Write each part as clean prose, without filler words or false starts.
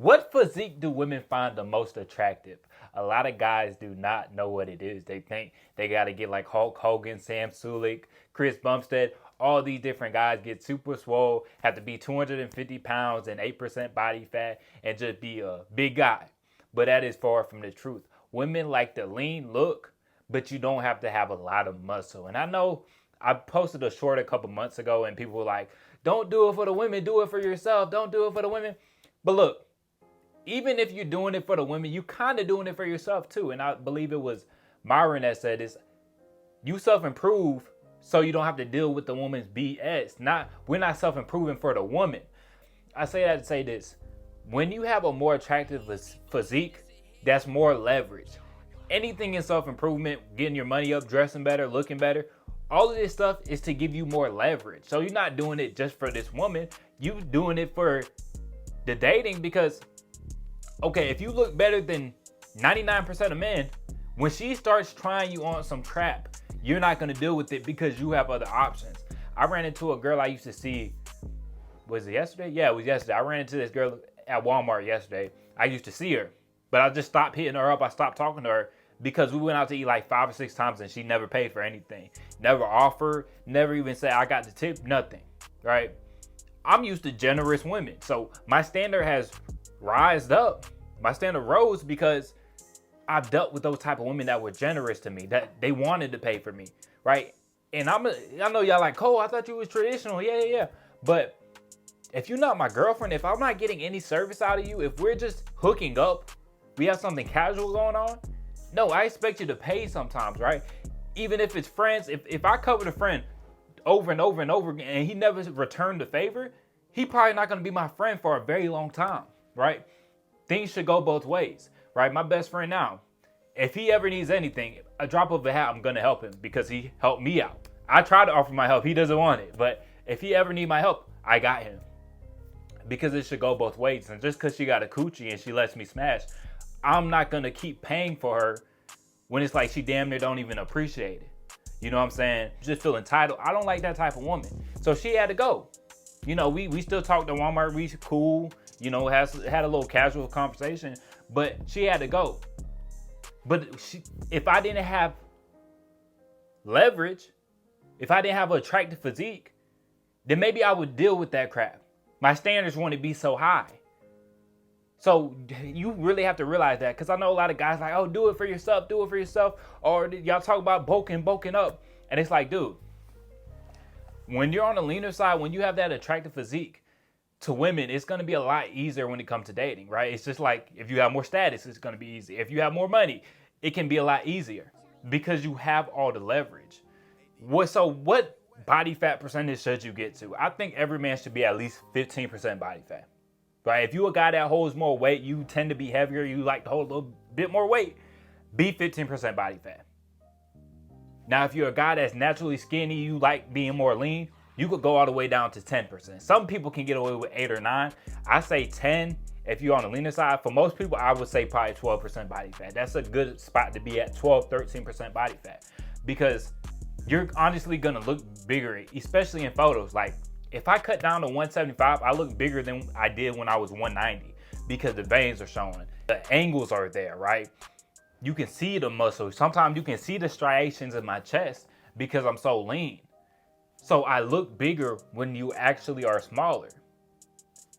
What physique do women find the most attractive? A lot of guys do not know what it is. They think they got to get like Hulk Hogan, Sam Sulek, Chris Bumstead. All these different guys get super swole, have to be 250 pounds and 8% body fat, and just be a big guy. But that is far from the truth. Women like the lean look, but you don't have to have a lot of muscle. And I know I posted a short a couple months ago, and people were like, don't do it for the women, do it for yourself. Don't do it for the women. But look, even if you're doing it for the women, you kind of doing it for yourself too. And I believe it was Myron that said this: you self-improve so you don't have to deal with the woman's BS. We're not self-improving for the woman. I say that to say this: when you have a more attractive physique, that's more leverage. Anything in self-improvement, getting your money up, dressing better, looking better, all of this stuff is to give you more leverage. So you're not doing it just for this woman, you doing it for the dating, because okay, if you look better than 99% of men, when she starts trying you on some crap, you're not going to deal with it because you have other options. I ran into a girl I used to see, was it yesterday? Yeah, it was yesterday. I ran into this girl at Walmart yesterday. I used to see her, but I just stopped hitting her up. I stopped talking to her because we went out to eat like 5 or 6 times and she never paid for anything. Never offered, never even said I got the tip, nothing, right? I'm used to generous women. So my standard has rised up. My standard rose because I've dealt with those type of women that were generous to me, that they wanted to pay for me, right? And I know y'all like, Cole, I thought you was traditional. Yeah. But if you're not my girlfriend, if I'm not getting any service out of you, if we're just hooking up, we have something casual going on, no, I expect you to pay sometimes, right? Even if it's friends, if I covered a friend over and over and over again and he never returned the favor, he probably not going to be my friend for a very long time, right? Things should go both ways, right? My best friend now, if he ever needs anything, a drop of a hat, I'm going to help him because he helped me out. I try to offer my help. He doesn't want it. But if he ever need my help, I got him, because it should go both ways. And just because she got a coochie and she lets me smash, I'm not going to keep paying for her when it's like she damn near don't even appreciate it. You know what I'm saying? Just feel entitled. I don't like that type of woman. So she had to go. You know, we still talked at Walmart. We cool. You know, had a little casual conversation, but she had to go. But if I didn't have leverage, if I didn't have an attractive physique, then maybe I would deal with that crap. My standards wouldn't be so high. So you really have to realize that, because I know a lot of guys like, oh, do it for yourself, or y'all talk about bulking up, and it's like, dude, when you're on the leaner side, when you have that attractive physique, to women, it's going to be a lot easier when it comes to dating, right? It's just like if you have more status, it's going to be easy. If you have more money, it can be a lot easier because you have all the leverage. What body fat percentage should you get to? I think every man should be at least 15% body fat, right? If you're a guy that holds more weight, you tend to be heavier, you like to hold a little bit more weight, be 15% body fat. Now, if you're a guy that's naturally skinny, you like being more lean, you could go all the way down to 10%. Some people can get away with 8 or 9. I say 10 if you're on the leaner side. For most people, I would say probably 12% body fat. That's a good spot to be at, 12, 13% body fat. Because you're honestly going to look bigger, especially in photos. Like, if I cut down to 175, I look bigger than I did when I was 190 because the veins are showing. The angles are there, right? You can see the muscles. Sometimes you can see the striations in my chest because I'm so lean. So I look bigger when you actually are smaller,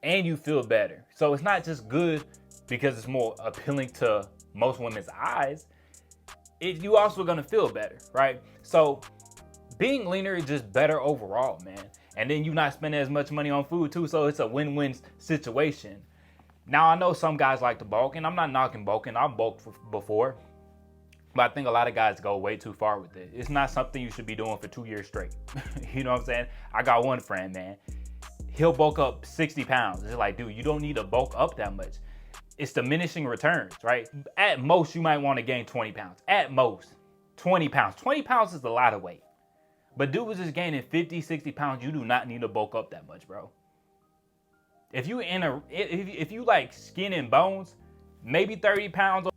and you feel better. So it's not just good because it's more appealing to most women's eyes. You also gonna feel better, right? So being leaner is just better overall, man. And then you're not spending as much money on food too, so it's a win-win situation. Now I know some guys like to bulk, and I'm not knocking bulking. I've bulked before. But I think a lot of guys go way too far with it. It's not something you should be doing for 2 years straight. You know what I'm saying? I got one friend, man. He'll bulk up 60 pounds. It's like, dude, you don't need to bulk up that much. It's diminishing returns, right? At most, you might want to gain 20 pounds. At most, 20 pounds. 20 pounds is a lot of weight. But dude was just gaining 50, 60 pounds. You do not need to bulk up that much, bro. If you like skin and bones, maybe 30 pounds.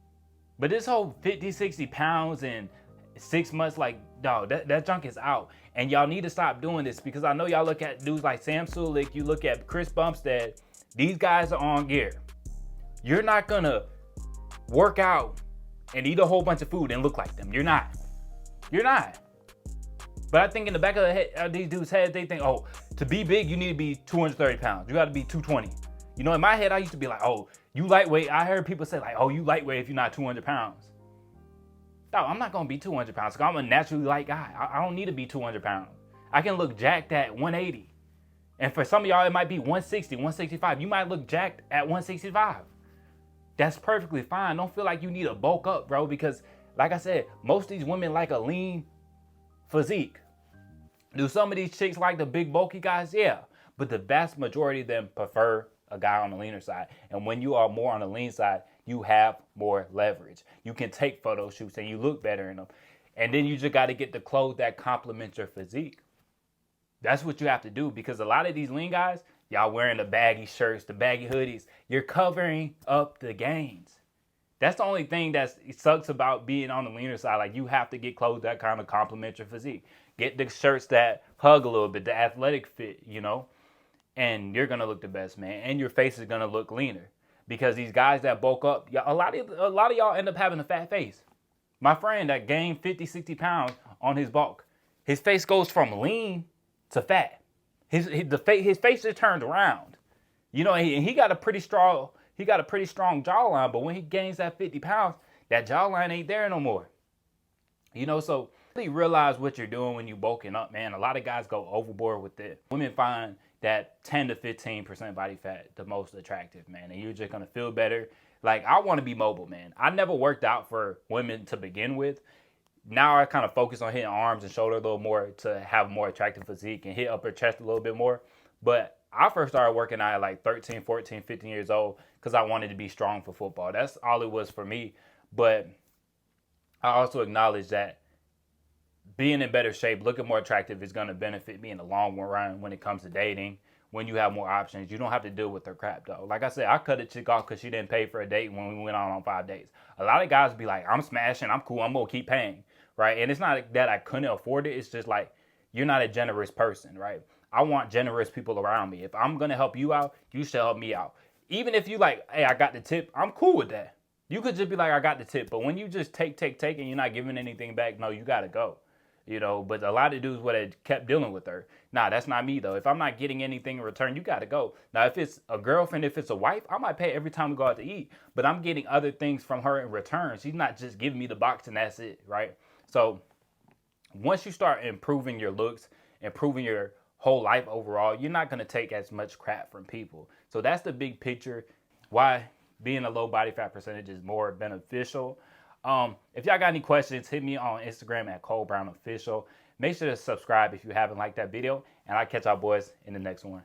But this whole 50, 60 pounds in 6 months, like, dog, that junk is out. And y'all need to stop doing this, because I know y'all look at dudes like Sam Sulek, you look at Chris Bumstead, these guys are on gear. You're not gonna work out and eat a whole bunch of food and look like them. You're not. You're not. But I think in the back of the head, of these dudes' heads, they think, oh, to be big, you need to be 230 pounds. You got to be 220. You know, in my head, I used to be like, oh, you lightweight. I heard people say like, oh, you lightweight if you're not 200 pounds. No, I'm not going to be 200 pounds because I'm a naturally light guy. I don't need to be 200 pounds. I can look jacked at 180. And for some of y'all, it might be 160, 165. You might look jacked at 165. That's perfectly fine. Don't feel like you need to bulk up, bro, because like I said, most of these women like a lean physique. Do some of these chicks like the big bulky guys? Yeah. But the vast majority of them prefer a guy on the leaner side. And when you are more on the lean side, you have more leverage. You can take photo shoots and you look better in them. And then you just got to get the clothes that complement your physique. That's what you have to do, because a lot of these lean guys, y'all wearing the baggy shirts, the baggy hoodies. You're covering up the gains. That's the only thing that sucks about being on the leaner side. Like, you have to get clothes that kind of complement your physique. Get the shirts that hug a little bit, the athletic fit, you know, and you're going to look the best, man. And your face is going to look leaner, because these guys that bulk up, a lot of y'all end up having a fat face. My friend that gained 50, 60 pounds on his bulk, his face goes from lean to fat. His face just turned around. You know, he got a pretty strong jawline, but when he gains that 50 pounds, that jawline ain't there no more. You know, so really realize what you're doing when you bulking up, man. A lot of guys go overboard with it. Women find that 10 to 15% body fat the most attractive, man, and you're just gonna feel better. Like, I want to be mobile, man. I never worked out for women to begin with. Now I kind of focus on hitting arms and shoulder a little more to have more attractive physique and hit upper chest a little bit more. But I first started working out at like 13, 14, 15 years old because I wanted to be strong for football. That's all it was for me. But I also acknowledge that being in better shape, looking more attractive is going to benefit me in the long run when it comes to dating. When you have more options, you don't have to deal with their crap, though. Like I said, I cut a chick off because she didn't pay for a date when we went on 5 dates. A lot of guys be like, I'm smashing, I'm cool, I'm going to keep paying, right? And it's not that I couldn't afford it. It's just like, you're not a generous person, right? I want generous people around me. If I'm going to help you out, you should help me out. Even if you like, hey, I got the tip, I'm cool with that. You could just be like, I got the tip. But when you just take, and you're not giving anything back, no, you got to go. You know, but a lot of dudes would have kept dealing with her. Nah, that's not me, though. If I'm not getting anything in return, you got to go. Now, if it's a girlfriend, if it's a wife, I might pay every time we go out to eat. But I'm getting other things from her in return. She's not just giving me the box and that's it, right? So once you start improving your looks, improving your whole life overall, you're not going to take as much crap from people. So that's the big picture, why being a low body fat percentage is more beneficial. If y'all got any questions, hit me on Instagram at Cole Brown Official. Make sure to subscribe if you haven't liked that video, and I'll catch y'all boys in the next one.